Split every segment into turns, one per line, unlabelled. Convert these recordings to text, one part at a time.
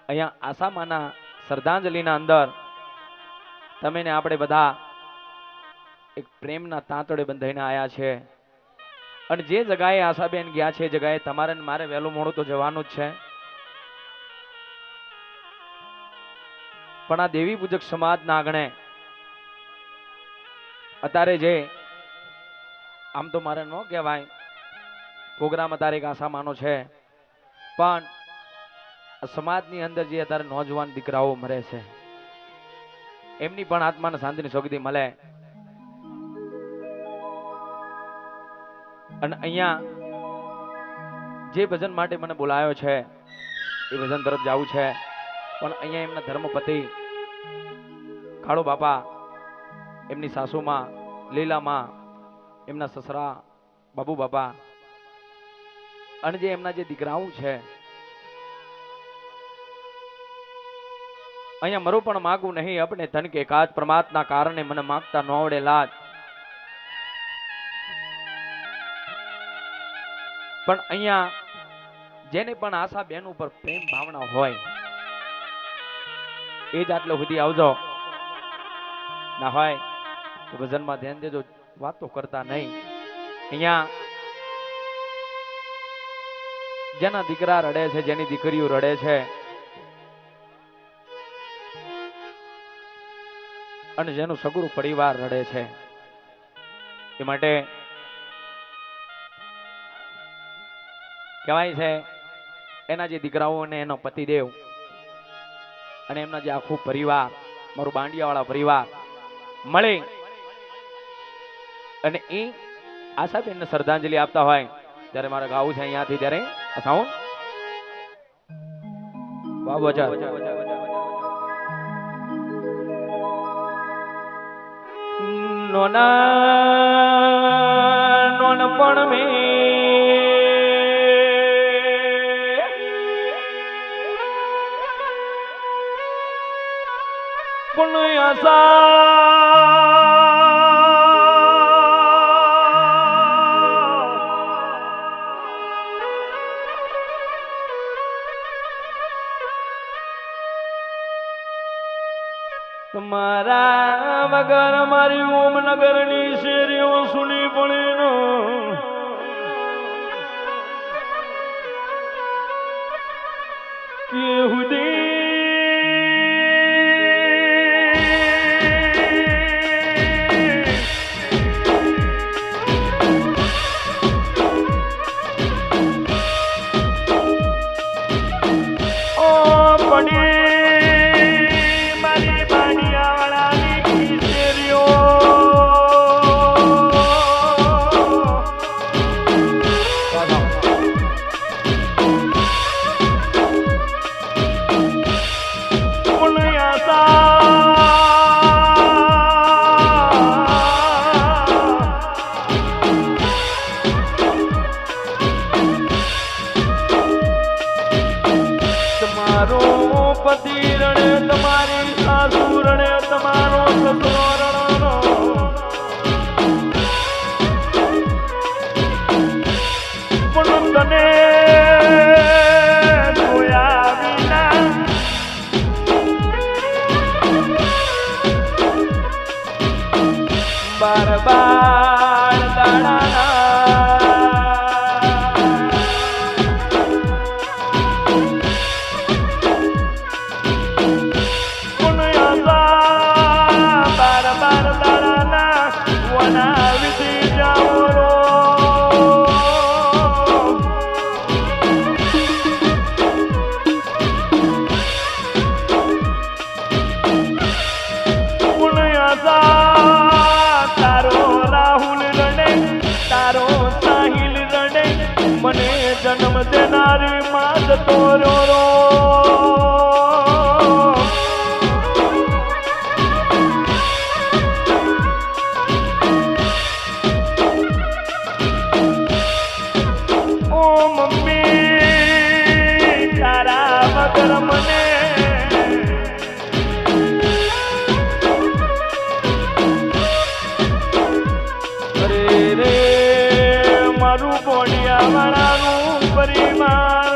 અહીંયા આસામાના શ્રદ્ધાંજલિના અંદર તમે ને આપણે બધા એક પ્રેમના તાંતડે બંધાઈને આયા છે અને જે જગાએ આશાબેન ગયા છે જગાએ તમારે ને મારે વહેલું મોડું તો જવાનું જ છે, પણ આ દેવી પૂજક સમાજના આંગણે અત્યારે જે આમ તો મારે ન કહેવાય પ્રોગ્રામ અત્યારે એક આસામાનો છે, પણ સમાજની અંદર જે અત્યારે નોજવાન દીકરાઓ મરે છે એમની પણ આત્માને શાંતિની શોગદી મળે અને અહીંયા જે ભજન માટે મને બોલાયો છે એ ભજન તરફ જવું છે, પણ અહીંયા એમના ધર્મપતિ કાળો બાપા, એમની સાસુમાં લીલામાં, એમના સસરા બાબુ બાપા અને જે એમના જે દીકરાઓ છે અહીંયા મરું પણ માગું નહીં આપણે ધન કે કાજ પ્રમાતના કારણે મને માગતા ન આવડે લાજ, પણ અહીંયા જેને પણ આશા બેન ઉપર પ્રેમ ભાવના હોય એ જ આટલે સુધી આવજો, ના હોય તો ભજનમાં ધ્યાન દેજો, વાતો કરતા નહીં. અહીંયા જેના દીકરા રડે છે, જેની દીકરીઓ રડે છે અને જેનું સગું પરિવાર રડે છે એ માટે કહેવાય છે એના જે દીકરાઓ અને એનો પતિદેવ અને એમના જે આખું પરિવાર, મારું બાંડિયાવાળા પરિવાર મળી અને એ આશાબેનને શ્રદ્ધાંજલિ આપતા હોય ત્યારે મારે ગાવું છે અહીંયાથી, ત્યારે સાઉન્ડ વાહ બજા નોના નોનપણ મે પણ આશા તમારા વગર મારી ઓમનગર ની શેરીઓ સુની પડી નો કે હુદી ઓ પડી તમારો પતિ રણે, તમારી સાસુ રણે, તમારો સસરો રણનો પણ તને જોયા વિના બાર બાર દાડા તારો રાહુલ રણે, તારો સાહિલ રણે, મને જન્મ દેનારી માત તોરો રો ઓ મમ્મી તારા વગર મને મારું બોડિયા વાળાનું પરિવાર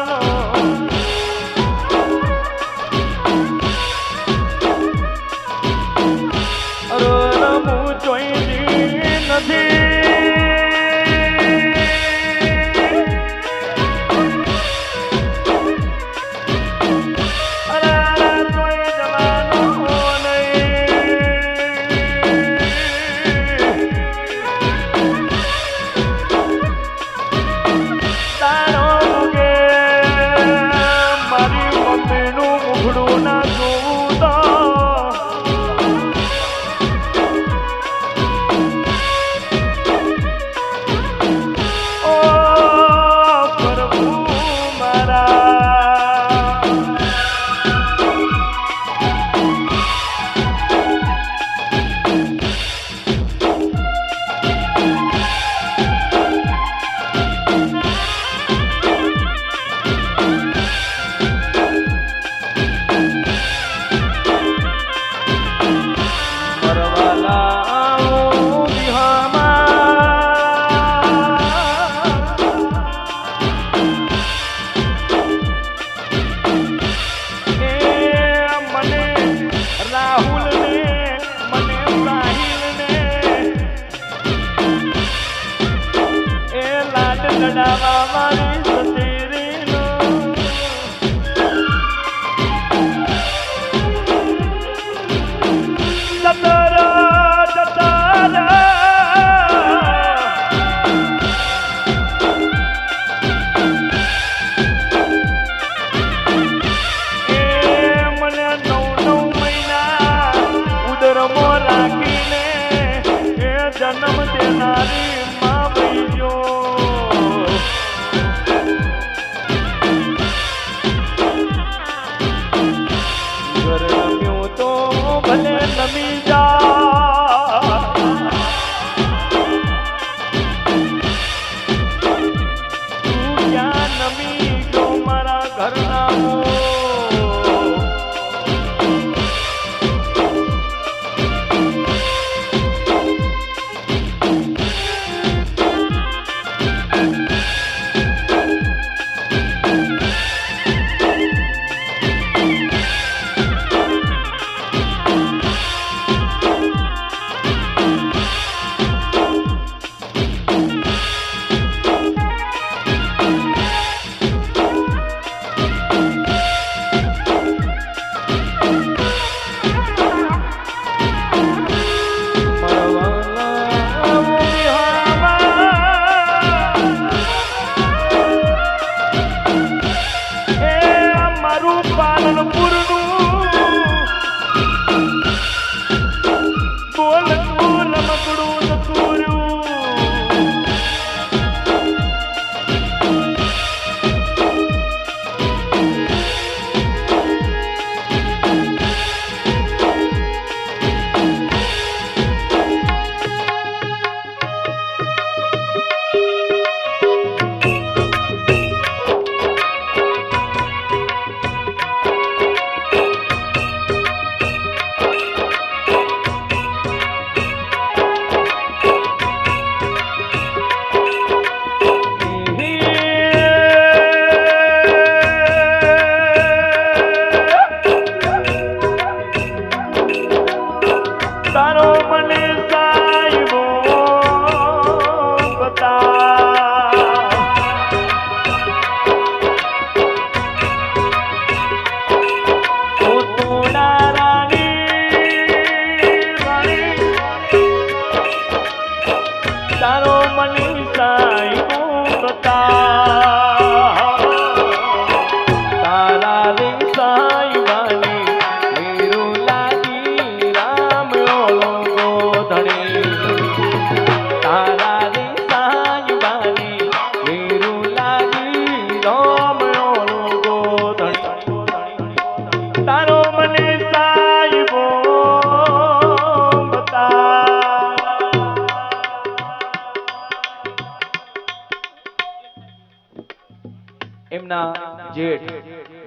મારી મામૈયો ઘર નમ્યું તો ભલે નમી જા તું ક્યાં નમી ગયો મારા ઘરના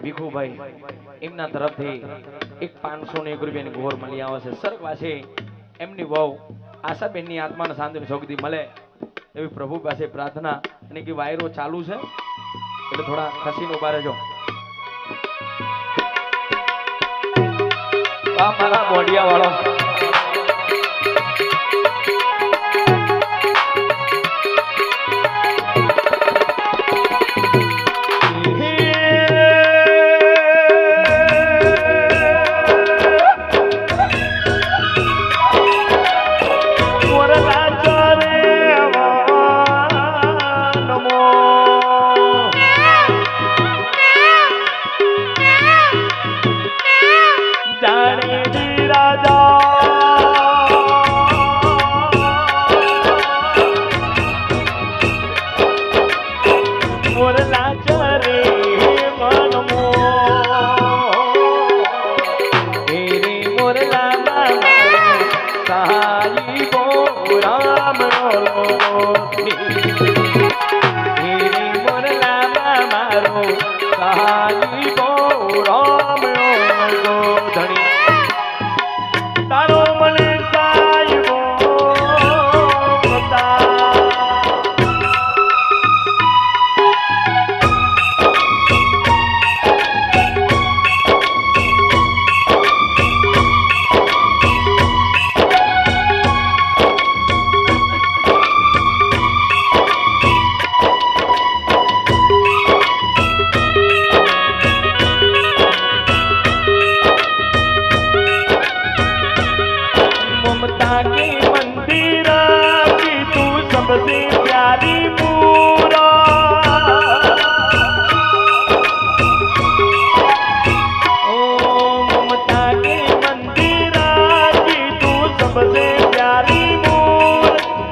ભીખુભાઈ એમના તરફથી એક 501 રૂપિયાની ગોર મળી આવે છે. સ્વર્ગવાસી એમની વહુ આશાબેનની આત્માને શાંતિની સૌગતી મળે એવી પ્રભુ પાસે પ્રાર્થના. અને કે વાયરો ચાલુ છે એટલે થોડા ખસીને ઉભા રહેજો. મારા બોડિયા વાળો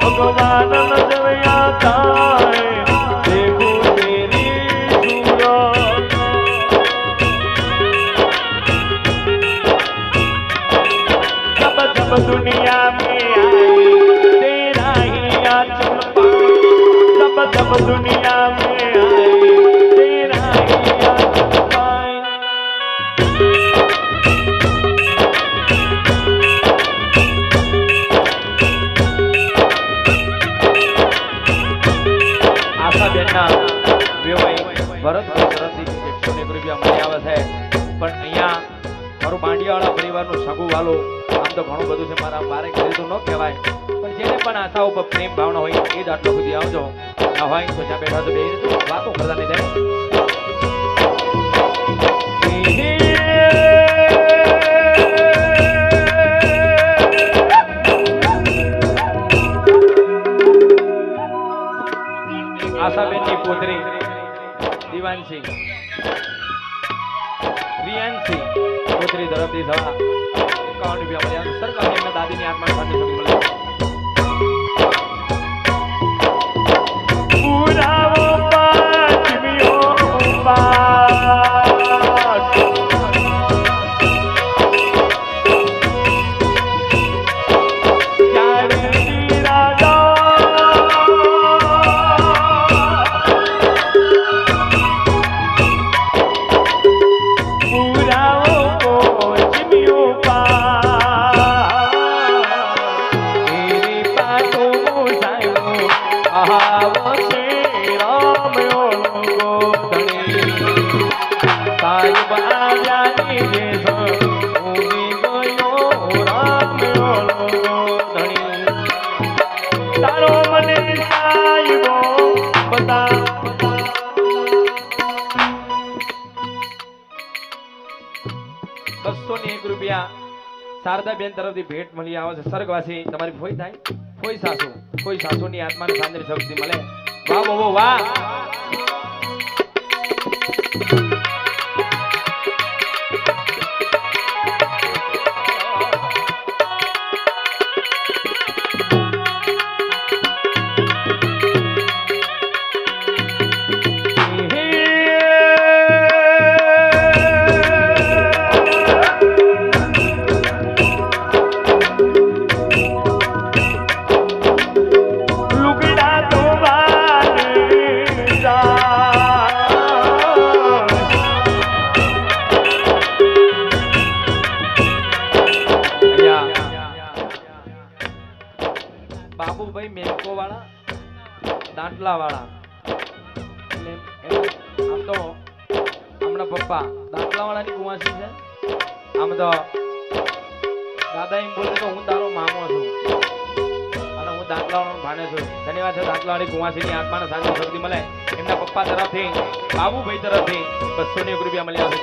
ભગવાન जब दुनिया में आई तेरा ही आंचल पाए, जब जब दुनिया में आई तेरा ही आंचल पाए। આશાબેનના વેવાઈ ભરતભાઈ તરફથી 101 રૂપિયા મળી આવે છે, પણ અહીંયા મારું માંડિયાવાળા પરિવારનું સગું વાલો આમ તો ઘણું બધું છે, મારા બારે કરી તો ન કહેવાય, પણ જેને પણ આશા ઉપર પ્રેમ ભાવના હોય એ જ આટલો સુધી આવજો. ના હોય તો જ્યાં બેઠા તો બે વાતો કરતા નહીં જાય. આશાબેનની પુત્રી દિવાનસિંહ રિયાનસિંહ પુત્રી તરફથી સવા 51 રૂપિયા મળ્યા. સરકાર એમના દાદીની આત્માને શાંતિ સુધી મળે. પુરાવો પાંચમીઓ પાઠ ત્યારે શારદાબેન તરફથી ભેટ મળી આવે છે. સ્વર્ગવાસી તમારી ફોઈ થાય, કોઈ સાસુની આત્માને શાંતિ શક્તિ મળે. વાહ બાબો વાહ. બાબુભાઈ મેકો વાળા દાંટલા વાળા, આમ તો હમણાં પપ્પા દાંટલા વાળાની કુવાસી છે. આમ તો દાદા એમ બોલે તો હું તારો મામો છું અને હું દાંટલા વાળાનો ભાણે છું. ધન્યવાદ છે દાંટલા વાળી કુવાસીની આત્માને શાંતિ શક્તિ મળે. એમના પપ્પા તરફથી બાબુભાઈ તરફથી 201 રૂપિયા મળ્યા છે.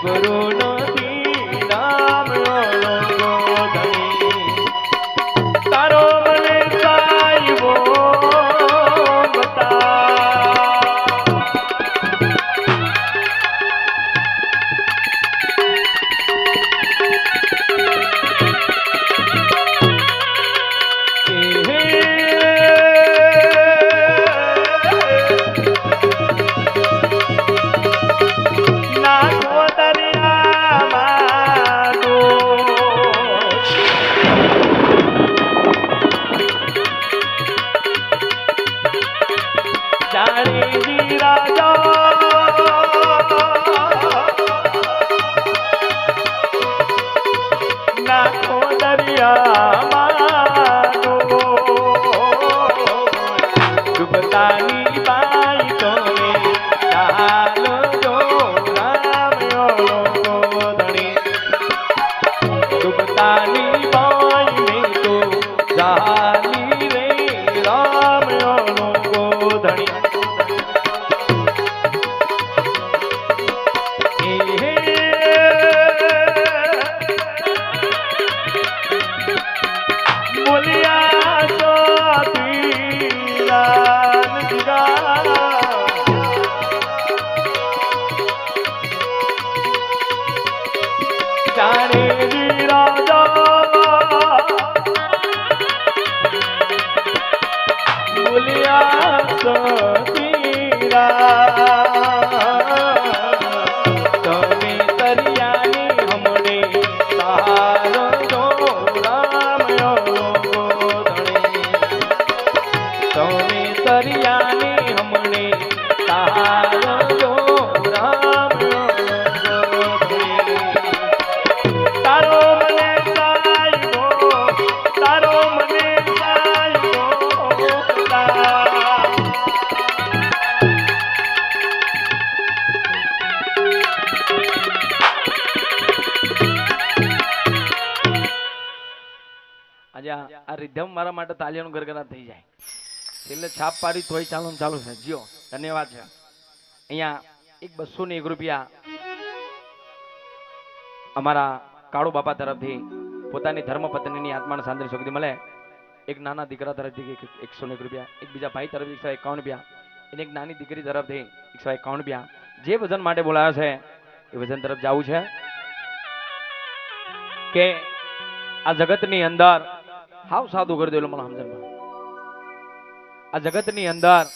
ગુરુ નથી નામ ઓળો ગોધણી તારો મને સાહેબો બતા આ રિધમ મારા માટે તાલીઓનું ગરગરા થઈ જાય છેલ્લે છાપ પાડી તોય ચાલુ છે જીઓ ધન્યવાદ છે અહીંયા એક 201 રૂપિયા અમારા કાળુ બાપા તરફથી પોતાની ધર્મપત્નીની આત્માને શાંતિ સુખી મળે એક નાના દીકરા તરફથી 101 રૂપિયા એક બીજા ભાઈ તરફથી 151 રૂપિયા અને એક નાની દીકરી તરફથી 151 રૂપિયા જે ભજન માટે બોલાયો છે એ ભજન તરફ જવું છે કે આ જગતની અંદર હાવ સાદું કરી દેલું મને સમજણ આ જગતની અંદર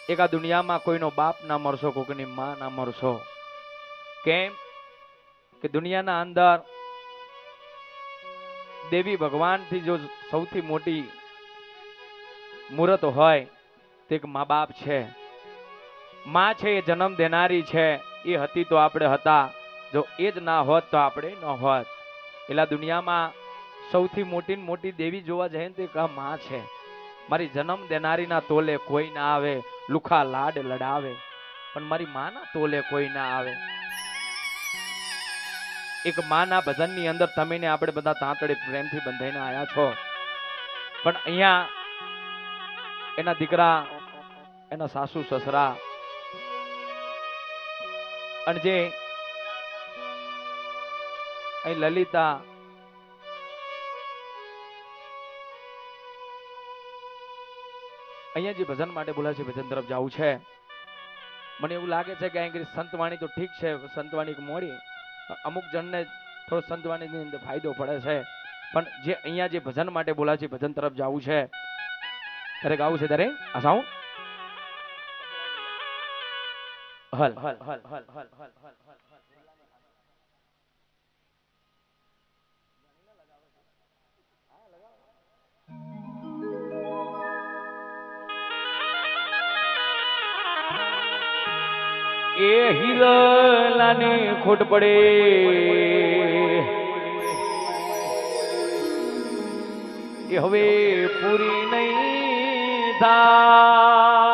એક આ દુનિયામાં કોઈનો બાપ ના મરશો કોઈની માં ના મરશો કેમ કે દુનિયાના અંદર દેવી ભગવાનથી જો સૌથી મોટી મૂર્ત હોય તે એક મા બાપ છે માં છે એ જન્મ દેનારી છે એ હતી તો આપણે હતા જો એ જ ના હોત તો આપણે ન હોત એટલે દુનિયામાં સૌથી મોટી દેવી જોવા જાય ને તો માં છે મારી જન્મ દેનારીના તોલે કોઈ ના આવે લુખા લાડ લડાવે પણ મારી માના તોલે કોઈ ના આવે એક માના ભજનની અંદર તમે ને આપણે બધા તાંતડે પ્રેમથી બંધાઈને આયા છો પણ અહીંયા એના દીકરા એના સાસુ સસરા અને જે અહીં લલિતા અહીંયા જે ભજન માટે બોલાય છે ભજન તરફ જવું છે મને એવું લાગે છે કે અહીં સંતવાણી તો ઠીક છે સંતવાણી મોડી અમુક જણને થોડો સંતવાણીની અંદર ફાયદો પડે છે પણ જે અહીંયા જે ભજન માટે બોલાય છે ભજન તરફ જવું છે ત્યારે ગાવું છે ત્યારે આસાઉં હલ હલ હલ હલ હલ હલ હલ એ હિરલાને ખોટ પડે એ હવે પૂરી નહીં થાય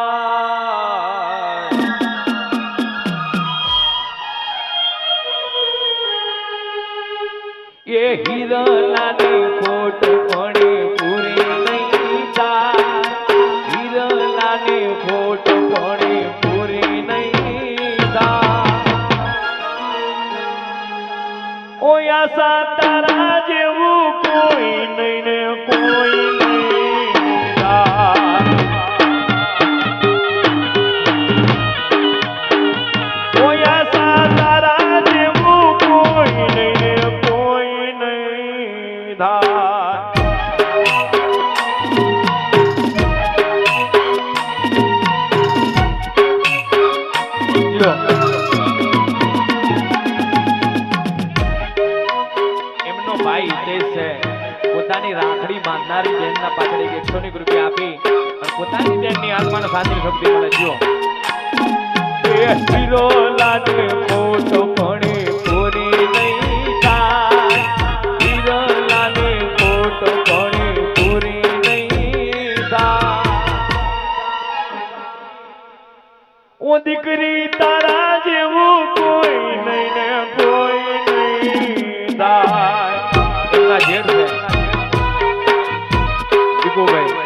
એ હિરલાને ખોટ પડે પૂરી નહીં થાય હિરલાને ખોટ પડે પૂરી નહીં આશા તારા જેવું કોઈ નહીં ને કોઈ નહીં કોઈ આશા તારા જેવું કોઈ નહીં ને કોઈ નહીં પોતાની રાખડી બાંધનારી બેનના પાછળ 100 રૂપિયા આપી અને પોતાની બેનની આત્માને શાંતિની શક્તિ મળે છે. હીરો લાગે ફોટો પણ પૂરી નહીં થાય, હીરો લાગે ફોટો પણ પૂરી નહીં થાય. ઓ દીકરી તારા જેવું કોઈ નહીં ને કોઈ નહીં થાય. એમના જેઠ છે ભાઈ.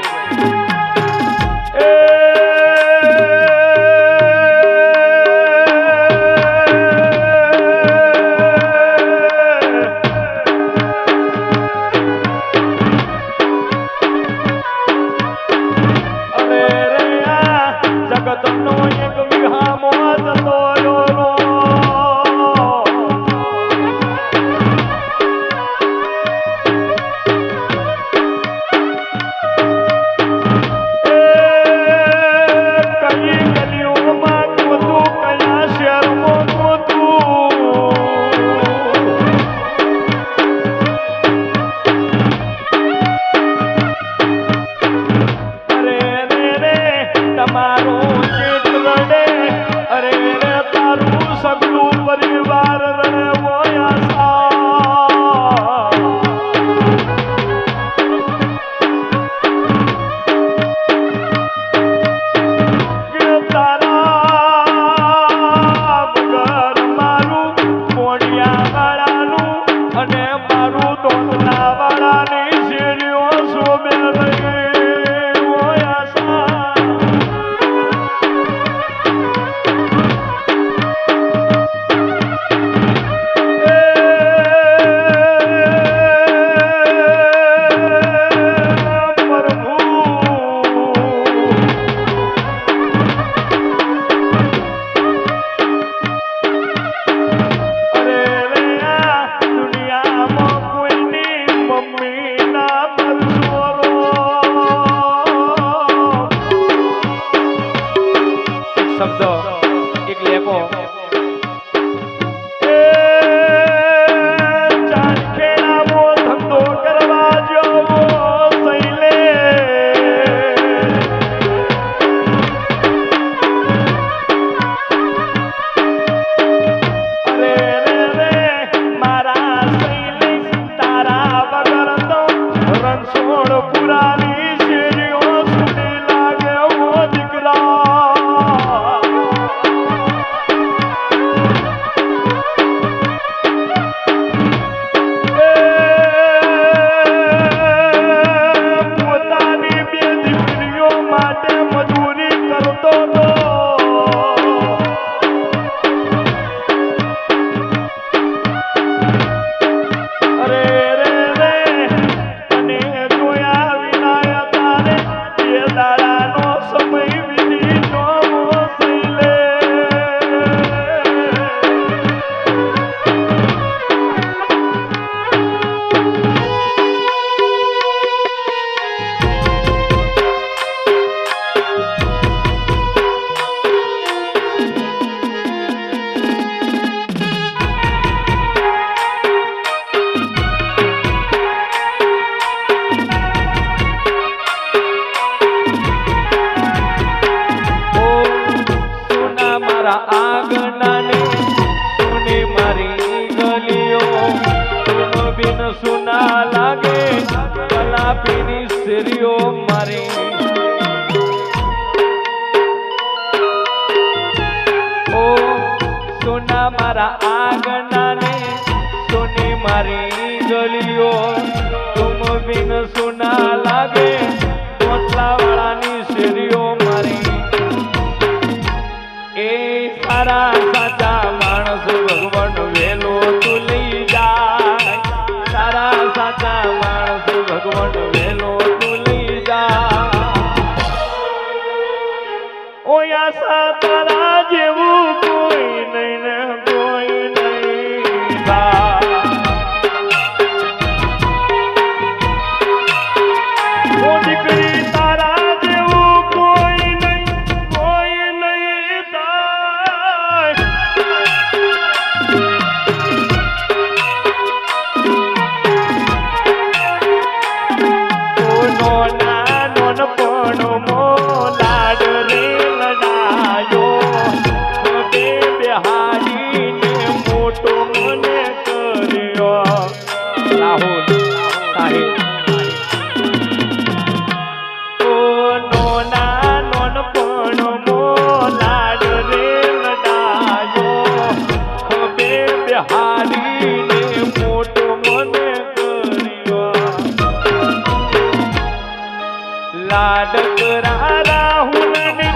સારા સાચા માણસ ભગવાન વેલો તું લઈ જા.
સાહિલ
લાડકરા રાહુલ ને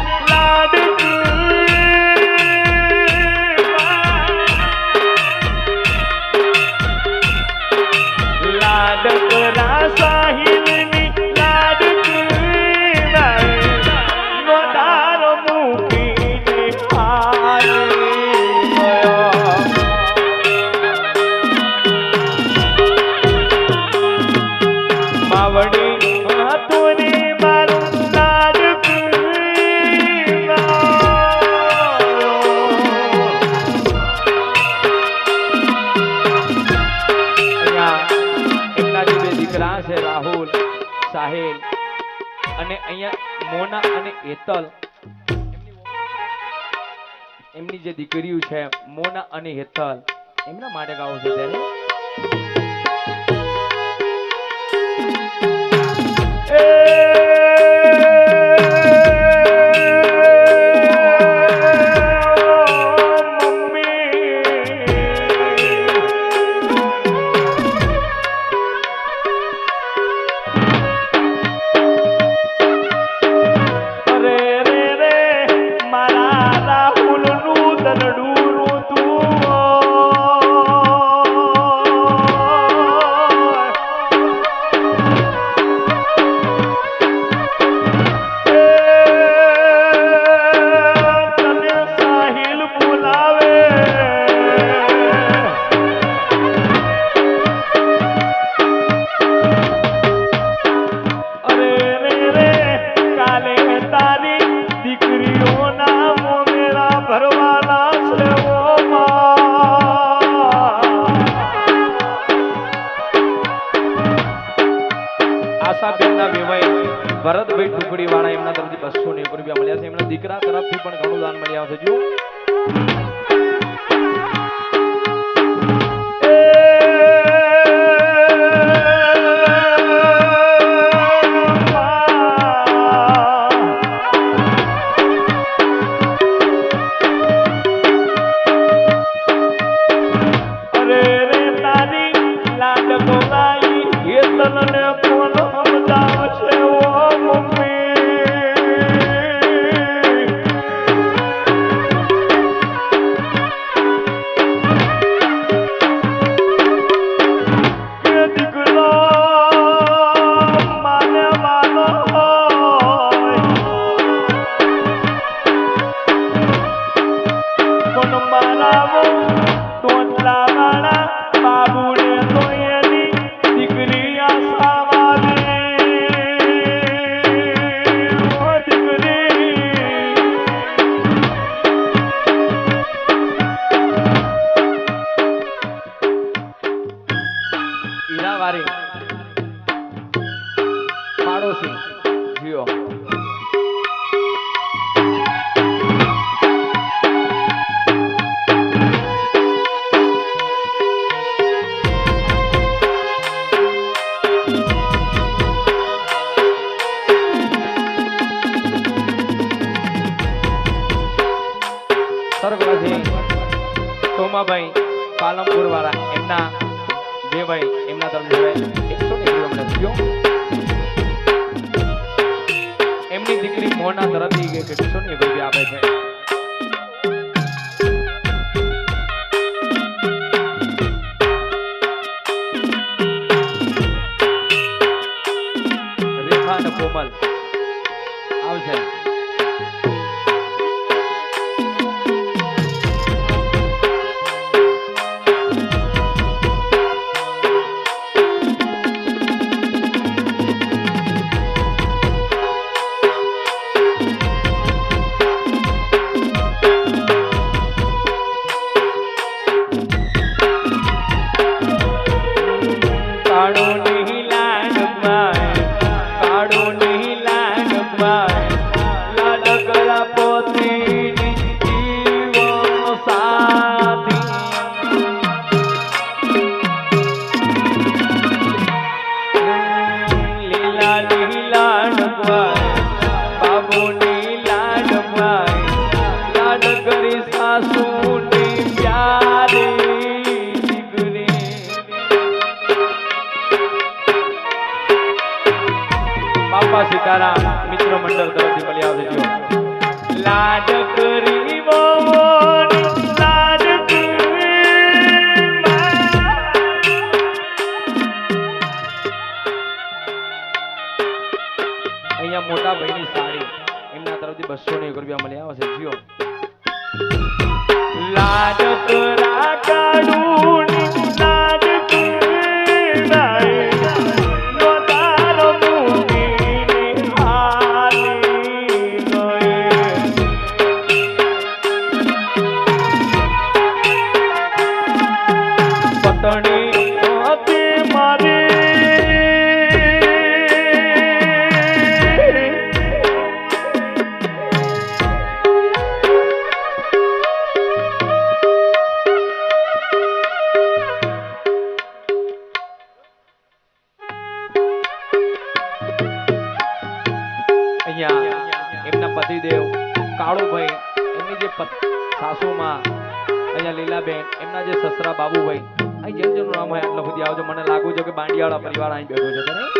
લાડકરા સાહિલ ની લાડકરા નોડાર મૂકીને માવડી
રાહુલ સાહિલ અને અહીંયા મોના અને હેતલ એમની જે દીકરીઓ છે મોના અને હેતલ એમના માટે ગાવું છે ત્યારે ભરતભાઈ ટુકડી વાળા એમના તરફથી 201 રૂપિયા મળ્યા છે એમના દીકરા તરફથી પણ ઘણું દાન મળ્યા છે જો પાડોશી જીઓ સરગવાજી સોમાભાઈ પાલમપુર વાળા એમના દેવભાઈ એમના તરફ 100 એમની દીકરી મોના તરફથી 101 રૂપિયા આપે છે રેખા અને કોમલ આવશે સાસુમાં, અહીંયા લીલાબેન, એમના જે સસરા બાબુભાઈ, અહીં જેમ જેમનું નામ હોય આટલા સુધી આવજો. મને લાગુ છે કે બાંડિયાવાળા પરિવાર અહીં બેઠો છે ત્યારે.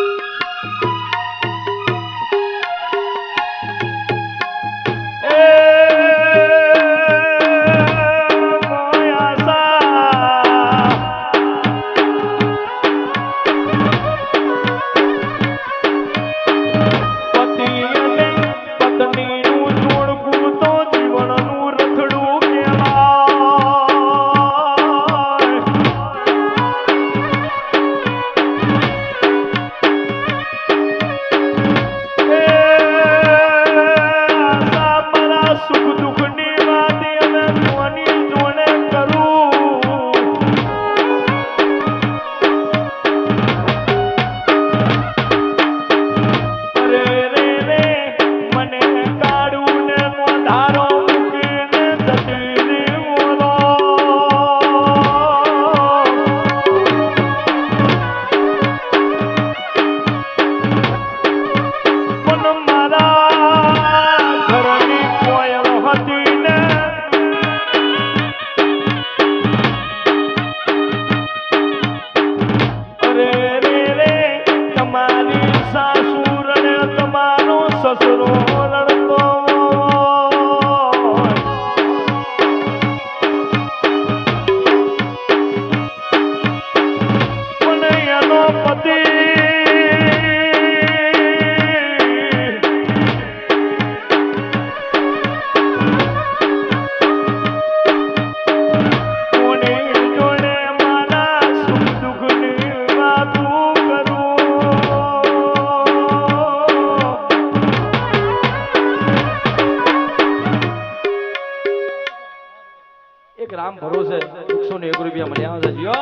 રામ ભરોસે 101 રૂપિયા મળ્યા છે જીઓ.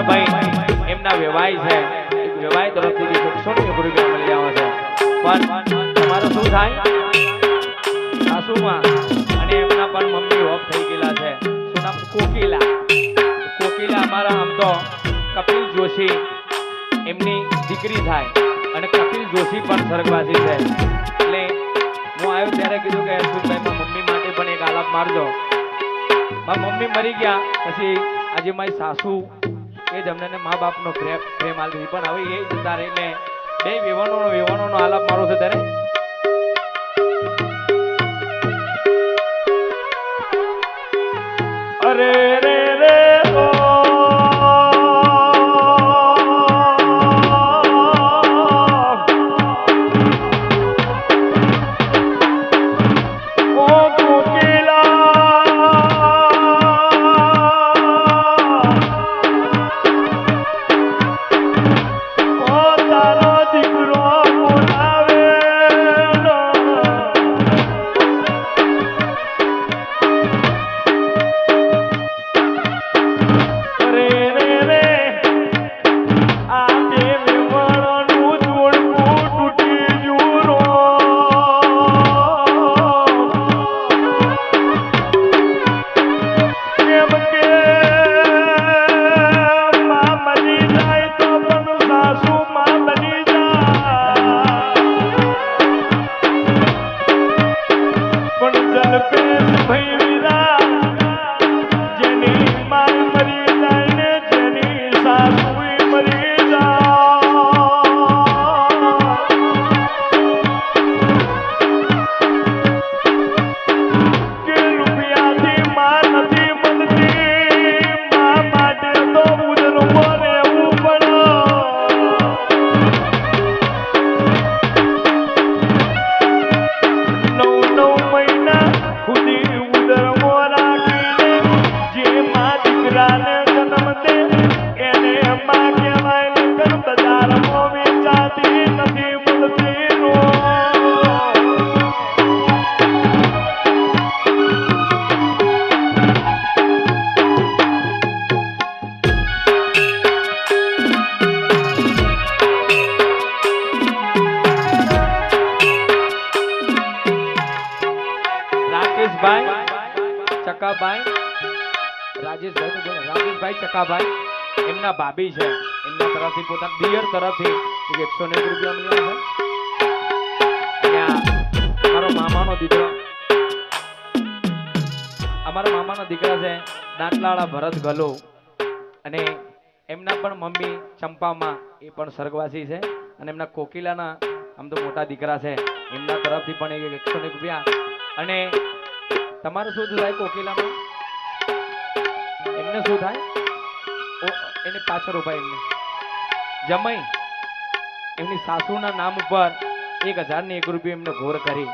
ભાઈ એમના વેવાય છે, વેવાય તરફથી 101 રૂપિયા મળ્યા છે. પણ તમારું શું થાય સાસુમાં અને એમના પણ મમ્મી ઓફ થઈ ગયેલા છે. શું નામ? કોકિલા. અમારા આમ તો કપિલ જોશી એમની દીકરી થાય અને કપિલ જોશી પણ સ્વર્ગવાસી છે. એટલે હું આવ્યો ત્યારે કીધું કે અશ્વિનભાઈ મમ્મી માટે પણ એક આલાપ મારજો. મારા મમ્મી મરી ગયા પછી આજે મારી સાસુ એ જ અમને મા બાપનો પ્રેમ આલતી, પણ હવે એ જતા રહે એટલે બે વેવાણોનો આલાપ મારો છે ત્યારે.
અરે રે રે
રમેશભાઈ ચકાભાઈ એમના ભાભી છે એમના તરફથી પોતાના દિયર તરફથી 190 રૂપિયા મળ્યા છે અમારો મામાનો દીકરો અમારા મામાના દીકરા છે દાંતલાળા ભરત ગલો અને એમના પણ મમ્મી ચંપામાં એ પણ સ્વર્ગવાસી છે અને એમના કોકિલાના આમ તો મોટા દીકરા છે એમના તરફથી પણ 190 રૂપિયા અને તમારું શું થાય કોકિલામાં એમને શું થાય એને પાછળ ઉભા એમને જમાઈ એમની સાસુના નામ ઉપર 1001 રૂપિયા એમને ઘોર કરી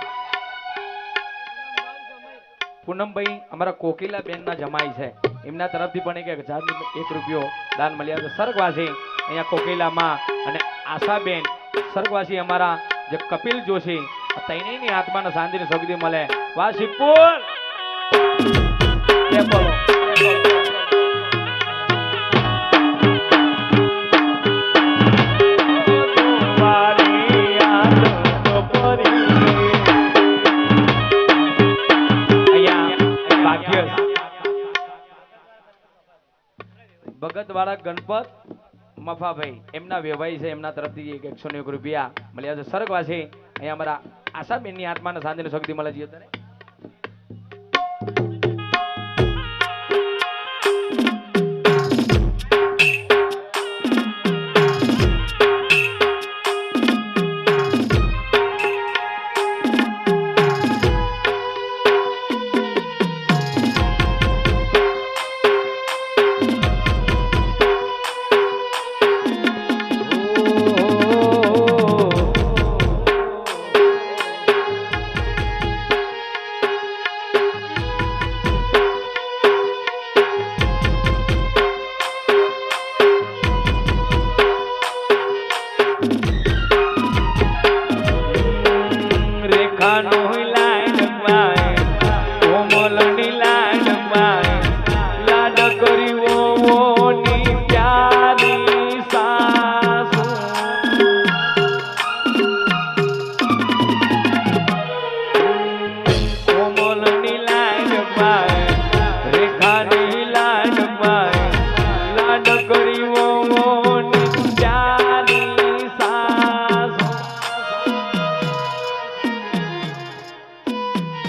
પૂનમભાઈ અમારા કોકિલા બેન ના જમાઈ છે એમના તરફથી પણ 1001 રૂપિયો દાન મળ્યા છે સ્વર્ગવાસી અહીંયા કોકિલામાં અને આશાબેન સ્વર્ગવાસી અમારા જે કપિલ જોશી તૈણીની આત્માના શાંતિની શક્તિ મળે વાહ શિવપુર કે બોલો ભગતવાળા ગણપત મફાભાઈ એમના વ્યવહાય છે એમના તરફથી 101 રૂપિયા મળ્યા છે સ્વર્ગવાસી અહીંયા અમારા આશાબેનની આત્માને શાંતિની શક્તિ મળે છે અત્યારે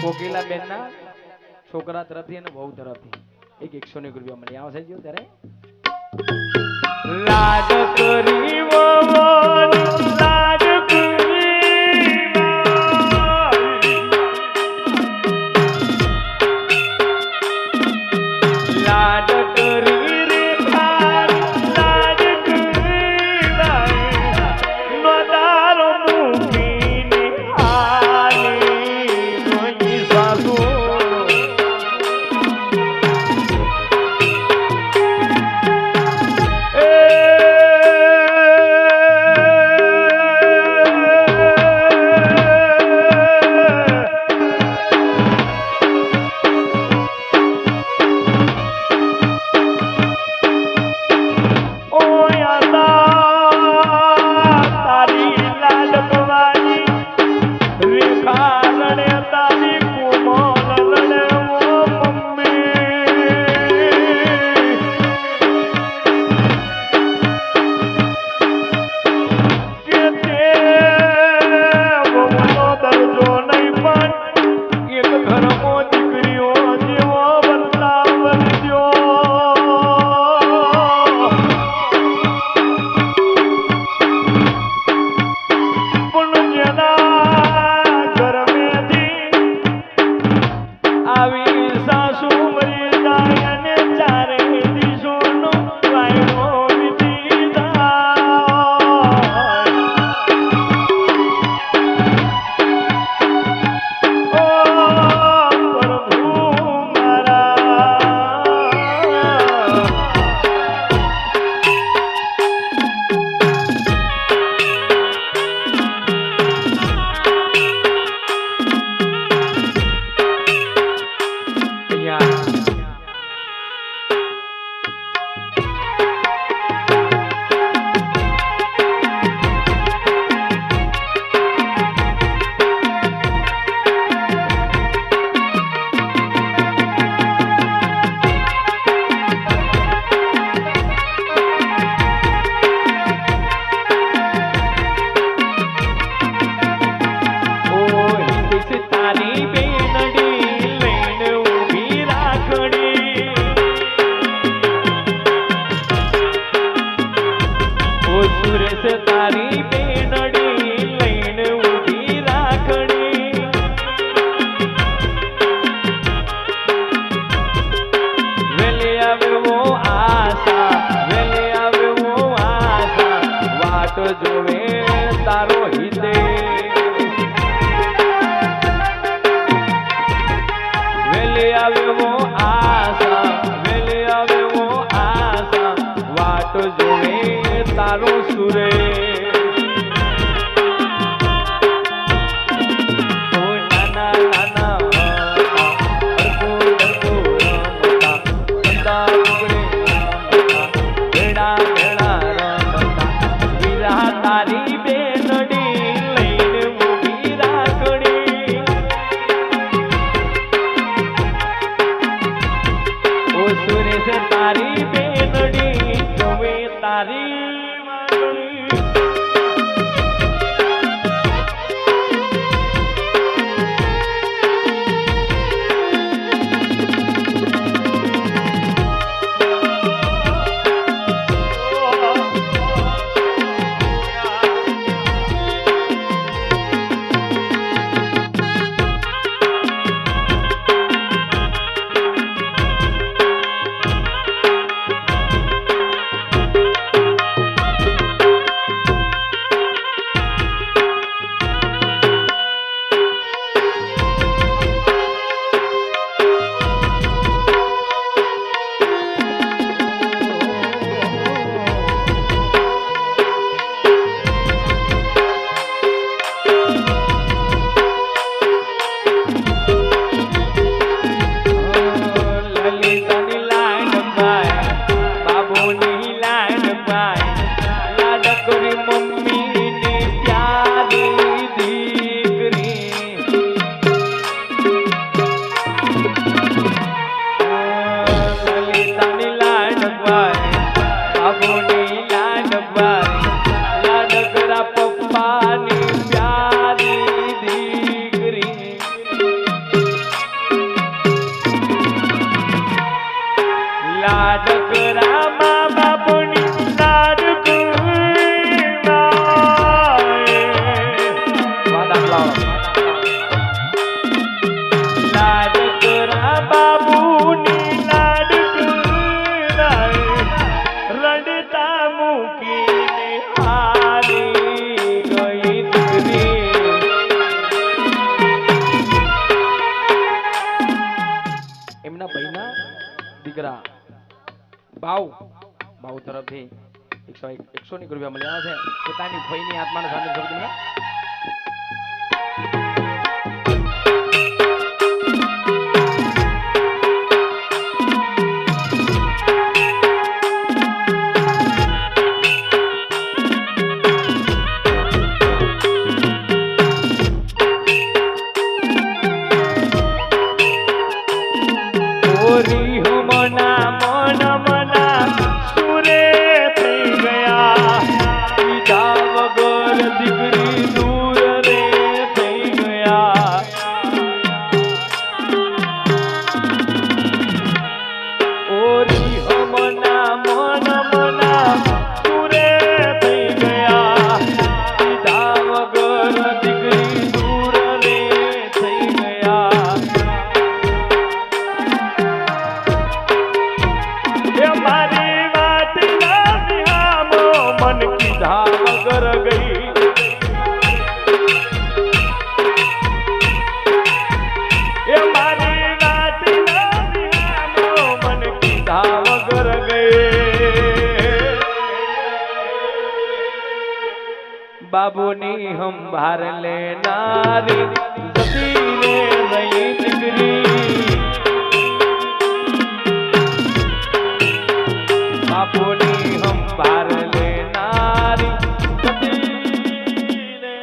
કોકિલા બેન ના છોકરા તરફથી અને વહુ તરફથી 101 રૂપિયા મળી આવશે જો ત્યારે
લાડ કરી લાડ કરી લાડ કરી રે લાડ કરી નોદારો મૂકીને આલી નોઈ સાસુ સુરેશ તારી બેનડી લઈને ઊભી રાખડી વેલે આવ્યો આશા વેલે આવ્યો આશા વાટ જોવે તારો હિદે વેલે આવ્યો આશા વેલે આવ્યો આશા વાટ જોવે તારો સુરે ઓ નાના નાના અરકો અરકો રમતા સંદા ઉગડે રમતા ભેડા ભેડા રમતા વીરા તારી બેનડી લઈને ઊભી રાખડી ઓ સુરેશ તારી બેનડી જોવે તારી બાઉ તરફથી 101 રૂપિયા મળ્યા છે પોતાની ભયની આત્માને સામે શબ્દને बाबूनी हम भार लेनारी जती रे रही जिगरी बाबूनी हम भार लेनारी जती रे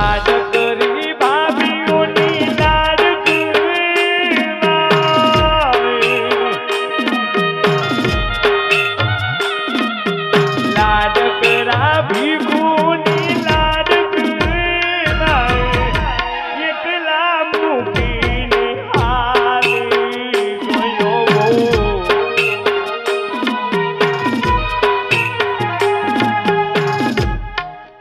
લાડકરી ભાભીઓની લાડકરા ભીખુની એકલા મૂકીને હાલી ગયો.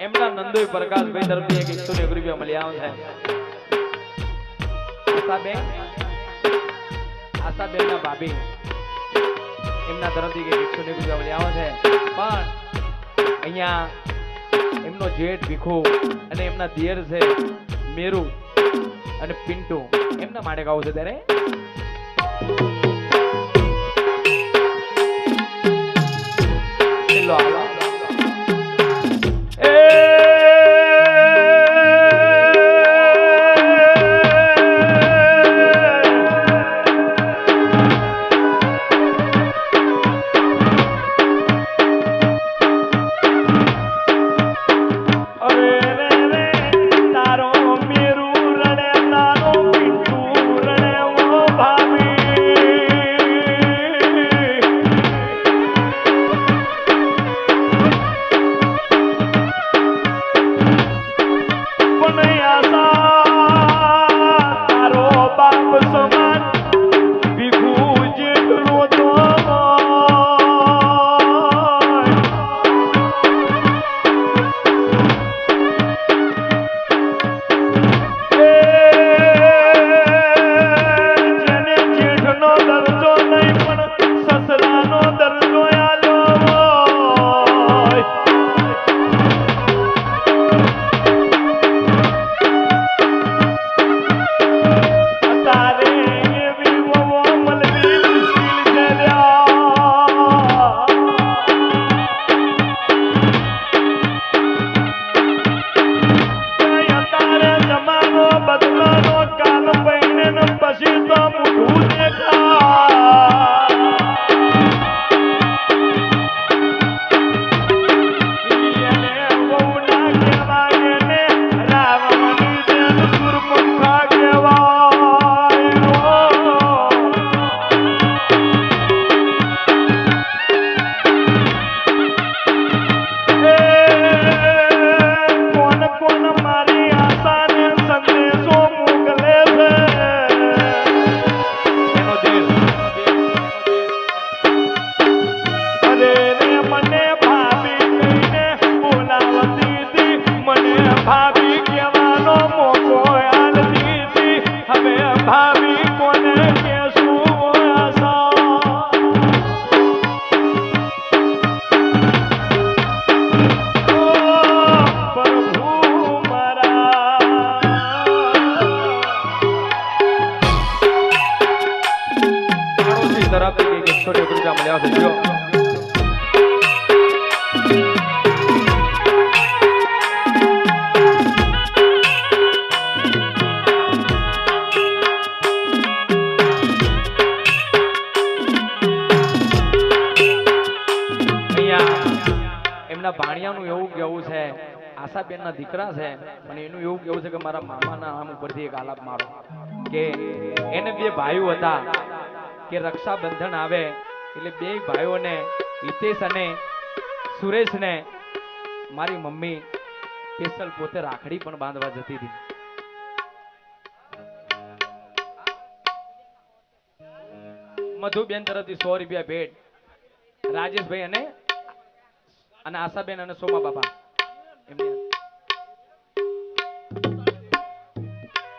એમના નંદોઈ પ્રકાશભાઈ તરફથી એક 101 રૂપિયા મળ્યા છે. આશાબેન ના ભાભી એમના તરફથી એક 101 રૂપિયા મળ્યા છે. પણ અહીંયા એમનો જેઠ ભીખુ અને એમના દિયર છે મેરુ અને પિન્ટુ એમના માટે ગાવું છે ત્યારે લો હાલો. ભાણિયાનું એવું કેવું છે, આશાબેન ના દીકરા છે, પણ એનું એવું કેવું છે કે મારા મામાના નામ ઉપરથી એક આલાપ મારો કે એને બે ભાઈઓ હતા કે રક્ષાબંધન આવે એટલે બે ભાઈઓને હિતેશ અને સુરેશને મારી મમ્મી સ્પેશિયલ પોતે રાખડી પણ બાંધવા જતી હતી. મધુબેન તરફથી 100 રૂપિયા ભેટ રાજેશભાઈ અને આશાબેન અને સોમા બાપા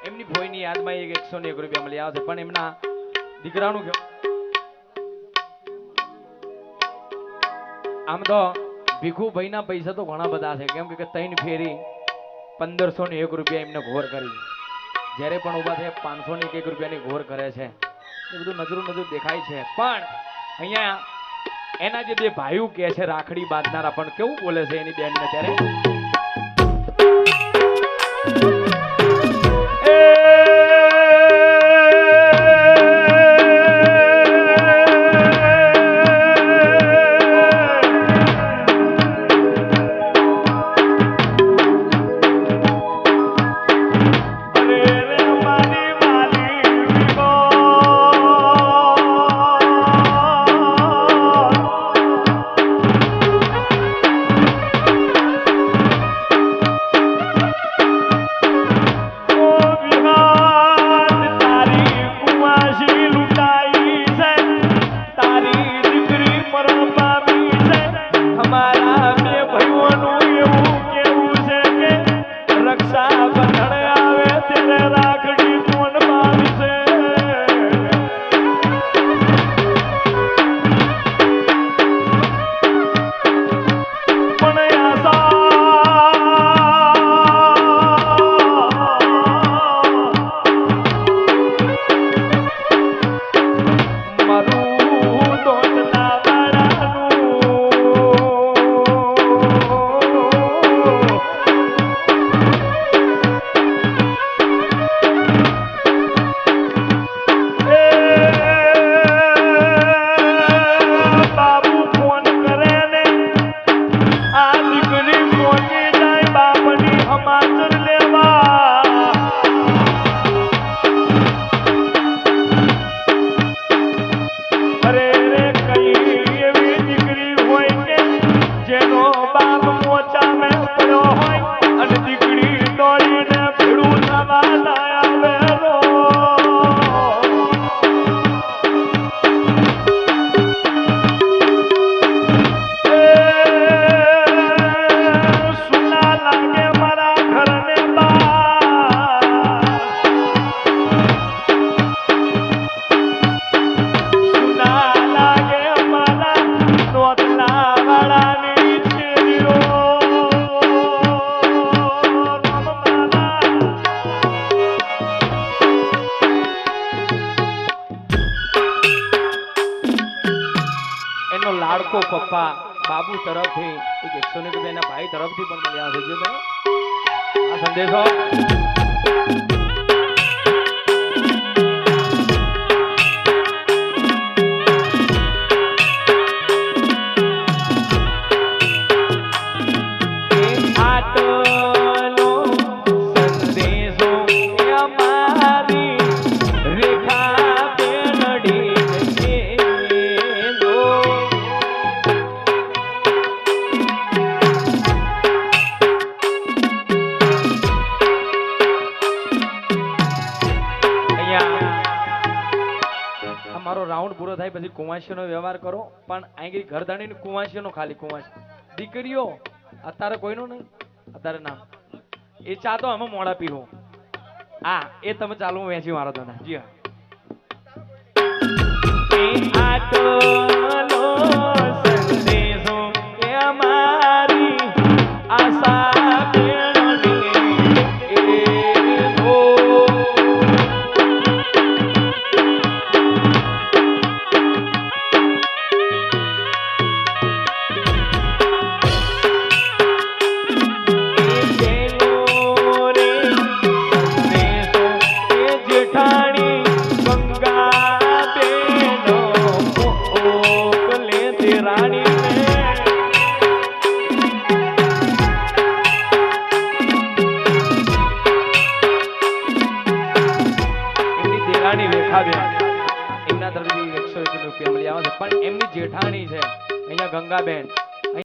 એમની ભોયની યાદમાં એક 101 રૂપિયા મળ્યા છે. પણ એમના દીકરાનું આમ તો ભીખુભાઈ ના પૈસા તો ઘણા બધા છે, કેમ કે 3 ફેરી 1501 રૂપિયા એમને ઘોર કરી, જ્યારે પણ ઉભા થાય 501 રૂપિયાની ઘોર કરે છે. એ બધું નજરું દેખાય છે. પણ અહીંયા એના જે બે ભાઈઓ કે છે રાખડી બાંધનારા, પણ કેવું બોલે છે એની બેનને ત્યારે બાળકો પપ્પા બાબુ તરફથી એક 100 રૂપિયાના ભાઈ તરફથી પણ મળ્યા છે ભાઈ આ સંદેશો અમારો રાઉન્ડ પૂરો થાય પછી કુંવાસીનો વ્યવહાર કરો પણ અહીં ઘરધાણીને કુંવાસીનો ખાલી કુંવાસી દીકરીઓ અત્યારે કોઈનો નહીં અત્યારે ના એ ચા તો અમે મોડા પીવો હા એ તમે ચાલુ હું વેચી મારો તો જી હા સંદેશો એ અમારી આશા એમના તરફથી 101 રૂપિયા મળી આવે છે પણ એમની જેઠાણી છે અહીંયા ગંગાબેન